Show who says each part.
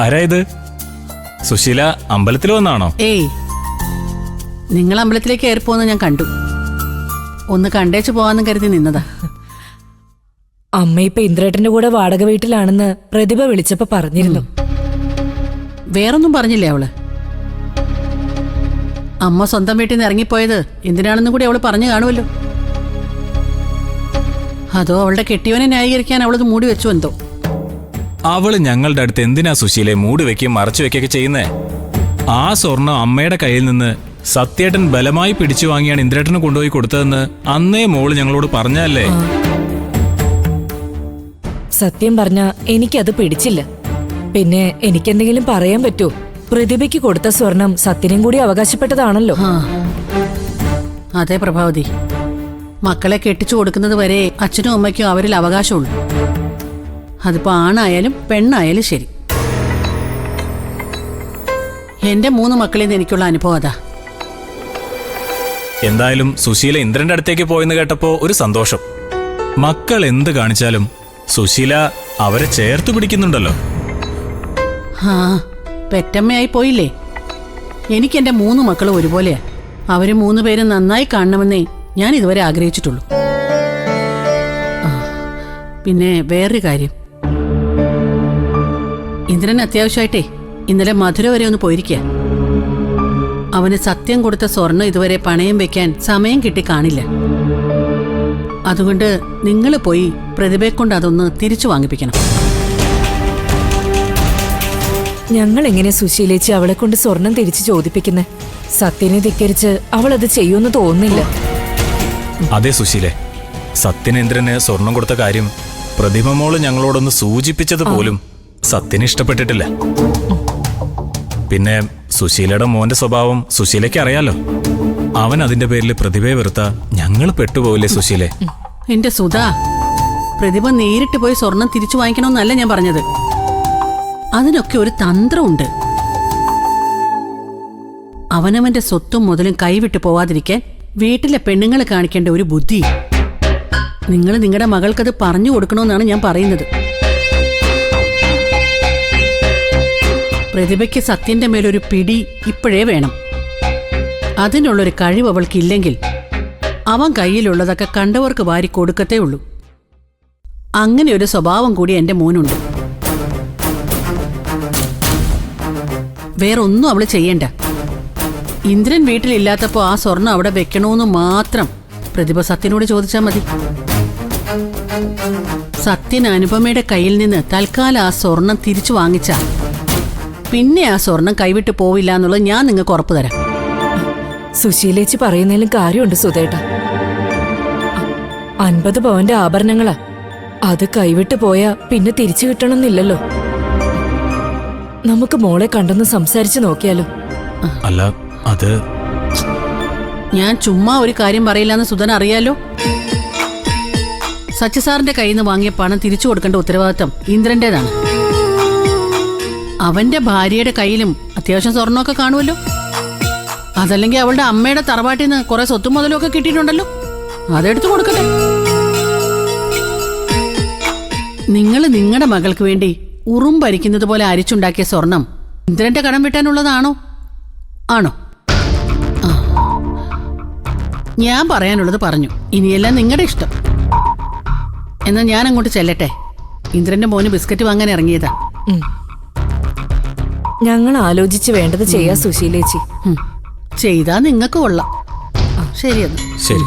Speaker 1: ആരാ ഇത്? സുശീല അമ്പലത്തിൽ വന്നാണോ?
Speaker 2: ഏയ്, നിങ്ങൾ അമ്പലത്തിലേക്ക് കയറിപ്പോന്ന് ഞാൻ കണ്ടു. ഒന്ന് കണ്ടേച്ചു പോവാന്നും കരുതി നിന്നതാ.
Speaker 3: അമ്മ ഇപ്പൊ ഇന്ദ്രേട്ടന്റെ കൂടെ വാടക വീട്ടിലാണെന്ന് പ്രതിഭ വിളിച്ചപ്പോ പറഞ്ഞിരുന്നു.
Speaker 2: വേറൊന്നും പറഞ്ഞില്ലേ അവള്? അമ്മ സ്വന്തം വീട്ടിൽ നിന്ന് ഇറങ്ങിപ്പോയത് എന്തിനാണെന്നും കൂടി അവള് പറഞ്ഞു കാണുമല്ലോ. അതോ അവളുടെ കെട്ടിയവനെ ന്യായീകരിക്കാൻ അവളത് മൂടി വെച്ചു എന്തോ.
Speaker 1: അവള് ഞങ്ങളുടെ അടുത്ത് എന്തിനാ സുശീലെ മൂടി വെക്കുകയും മറച്ചു വെക്കുകയൊക്കെ ചെയ്യുന്നേ? ആ സ്വർണം അമ്മയുടെ കയ്യിൽ നിന്ന് സത്യേട്ടൻ ബലമായി പിടിച്ചു വാങ്ങിയാണ് ഇന്ദ്രേട്ടന് കൊണ്ടുപോയി കൊടുത്തതെന്ന് അന്നേ മോള് ഞങ്ങളോട് പറഞ്ഞല്ലേ?
Speaker 3: സത്യം പറഞ്ഞ എനിക്കത് പിടിച്ചില്ല. പിന്നെ എനിക്കെന്തെങ്കിലും പറയാൻ പറ്റുമോ? പ്രതിഭയ്ക്ക് കൊടുത്ത സ്വർണം സത്യനും കൂടി അവകാശപ്പെട്ടതാണല്ലോ.
Speaker 2: അതെ പ്രഭാവതി, മക്കളെ കെട്ടിച്ചു കൊടുക്കുന്നത് വരെ അച്ഛനും അമ്മയ്ക്കും അവരിൽ അവകാശമുള്ളൂ. അതിപ്പോ ആണായാലും പെണ്ണായാലും ശരി. എന്റെ 3 മക്കളിൽ നിന്ന് എനിക്കുള്ള അനുഭവം അതാ.
Speaker 1: എന്തായാലും സുശീല ഇന്ദ്രന്റെ അടുത്തേക്ക് പോയെന്ന് കേട്ടപ്പോ ഒരു സന്തോഷം. മക്കൾ എന്ത് കാണിച്ചാലും സുശീല അവരെ ചേർത്ത് പിടിക്കുന്നുണ്ടല്ലോ.
Speaker 2: പെറ്റമ്മയായി പോയില്ലേ? എനിക്ക് എന്റെ 3 മക്കളും ഒരുപോലെയാ. അവര് 3 പേരും നന്നായി കാണണമെന്നേ ഞാൻ ഇതുവരെ ആഗ്രഹിച്ചിട്ടുള്ളൂ. പിന്നെ വേറൊരു കാര്യം, ഇന്ദ്രൻ അത്യാവശ്യമായിട്ടേ ഇന്നലെ മധുര വരെ ഒന്ന് പോയിരിക്കുക. അവന് സത്യം കൊടുത്ത സ്വർണം ഇതുവരെ പണയം വെക്കാൻ സമയം കിട്ടി കാണില്ല. അതുകൊണ്ട് നിങ്ങൾ പോയി പ്രതിഭയെ കൊണ്ട് അതൊന്ന് തിരിച്ചു വാങ്ങിപ്പിക്കണം.
Speaker 3: ഞങ്ങൾ എങ്ങനെ സുശീലേച്ചി അവളെ കൊണ്ട് സ്വർണം തിരിച്ചു ചോദിപ്പിക്കുന്നേ? സത്യനെ ധിക്കരിച്ച് അവളത് ചെയ്യുമെന്ന് തോന്നുന്നില്ല.
Speaker 1: അതെ സുശീലെ, സത്യനേന്ദ്രന് സ്വർണം കൊടുത്ത കാര്യം പ്രതിഭ മോള് ഞങ്ങളോടൊന്ന് സൂചിപ്പിച്ചത് പോലും സത്യന് ഇഷ്ടപ്പെട്ടിട്ടില്ല. പിന്നെ സുശീലയുടെ മോന്റെ സ്വഭാവം സുശീലയ്ക്ക് അറിയാലോ. അവൻ അതിന്റെ പേരിൽ പ്രതിഭയെ വെറുത്ത ഞങ്ങൾ പെട്ടുപോകില്ലേ സുശീലെ?
Speaker 2: എന്റെ സുധാ, പ്രതിഭ നേരിട്ട് പോയി സ്വർണം തിരിച്ചു വാങ്ങിക്കണമെന്നല്ല ഞാൻ പറഞ്ഞത്. അതിനൊക്കെ ഒരു തന്ത്രമുണ്ട്. അവനവന്റെ സ്വത്തും മുതലും കൈവിട്ടു പോവാതിരിക്കാൻ വീട്ടിലെ പെണ്ണുങ്ങൾ കാണിക്കേണ്ട ഒരു ബുദ്ധി നിങ്ങൾ നിങ്ങളുടെ മകൾക്കത് പറഞ്ഞു കൊടുക്കണമെന്നാണ് ഞാൻ പറയുന്നത്. പ്രതിഭയ്ക്ക് സത്യന്റെ മേലൊരു പിടി ഇപ്പോഴേ വേണം. അതിനുള്ളൊരു കഴിവ് അവൾക്കില്ലെങ്കിൽ അവൻ കയ്യിലുള്ളതൊക്കെ കണ്ടവർക്ക് വാരി കൊടുക്കത്തേ ഉള്ളൂ. അങ്ങനെ ഒരു സ്വഭാവം കൂടി എന്റെ മോനുണ്ട്. വേറൊന്നും അവള് ചെയ്യണ്ട. ഇന്ദ്രൻ വീട്ടിലില്ലാത്തപ്പോ ആ സ്വർണം അവിടെ വെക്കണമെന്ന് മാത്രം പ്രതിഭ സത്യനോട് ചോദിച്ചാൽ മതി. സത്യൻ അനുപമയുടെ കയ്യിൽ നിന്ന് തൽക്കാലം ആ സ്വർണം തിരിച്ചു വാങ്ങിച്ച പിന്നെ ആ സ്വർണം കൈവിട്ട് പോവില്ല എന്നുള്ളത് ഞാൻ നിങ്ങൾക്ക് ഉറപ്പു തരാം.
Speaker 3: സുശീലേച്ചി പറയുന്നതിലും കാര്യമുണ്ട് സുധേട്ട. 50 പവന്റെ ആഭരണങ്ങളാ. അത് കൈവിട്ട് പോയാ പിന്നെ തിരിച്ചു കിട്ടണമെന്നില്ലല്ലോ. നമുക്ക് മോളെ കണ്ടൊന്ന് സംസാരിച്ചു നോക്കിയാലോ?
Speaker 1: അല്ല, അത്
Speaker 2: ഞാൻ ചുമ്മാ ഒരു കാര്യം പറയില്ലെന്ന് സുധൻ അറിയാലോ. സച്ചിസാറിന്റെ കയ്യിൽ നിന്ന് വാങ്ങിയ പണം തിരിച്ചു കൊടുക്കേണ്ട ഉത്തരവാദിത്തം ഇന്ദ്രന്റേതാണ്. അവന്റെ ഭാര്യയുടെ കയ്യിലും അത്യാവശ്യം സ്വർണ്ണമൊക്കെ കാണുമല്ലോ. അതല്ലെങ്കിൽ അവളുടെ അമ്മയുടെ തറവാട്ടിൽ നിന്ന് കുറെ സ്വത്തും മുതലും ഒക്കെ കിട്ടിയിട്ടുണ്ടല്ലോ. അതെടുത്തു കൊടുക്കട്ടെ. നിങ്ങൾ നിങ്ങളുടെ മകൾക്ക് വേണ്ടി ഉറുമ്പരിക്കുന്നത് പോലെ അരിച്ചുണ്ടാക്കിയ സ്വർണം ഇന്ദ്രന്റെ കടം വിട്ടാനുള്ളതാണോ? ആണോ? ഞാൻ പറയാനുള്ളത് പറഞ്ഞു. ഇനിയെല്ലാം നിങ്ങളുടെ ഇഷ്ടം. എന്നാൽ ഞാൻ അങ്ങോട്ട് ചെല്ലട്ടെ. ഇന്ദ്രന്റെ മോന് ബിസ്ക്കറ്റ് വാങ്ങാൻ ഇറങ്ങിയതാ.
Speaker 3: ഞങ്ങൾ ആലോചിച്ച് വേണ്ടത് ചെയ്യാ സുശീലേച്ചി.
Speaker 2: ചെയ്താ നിങ്ങൾക്ക് കൊള്ളാം. ശരിയെന്ന്.
Speaker 1: ശരി.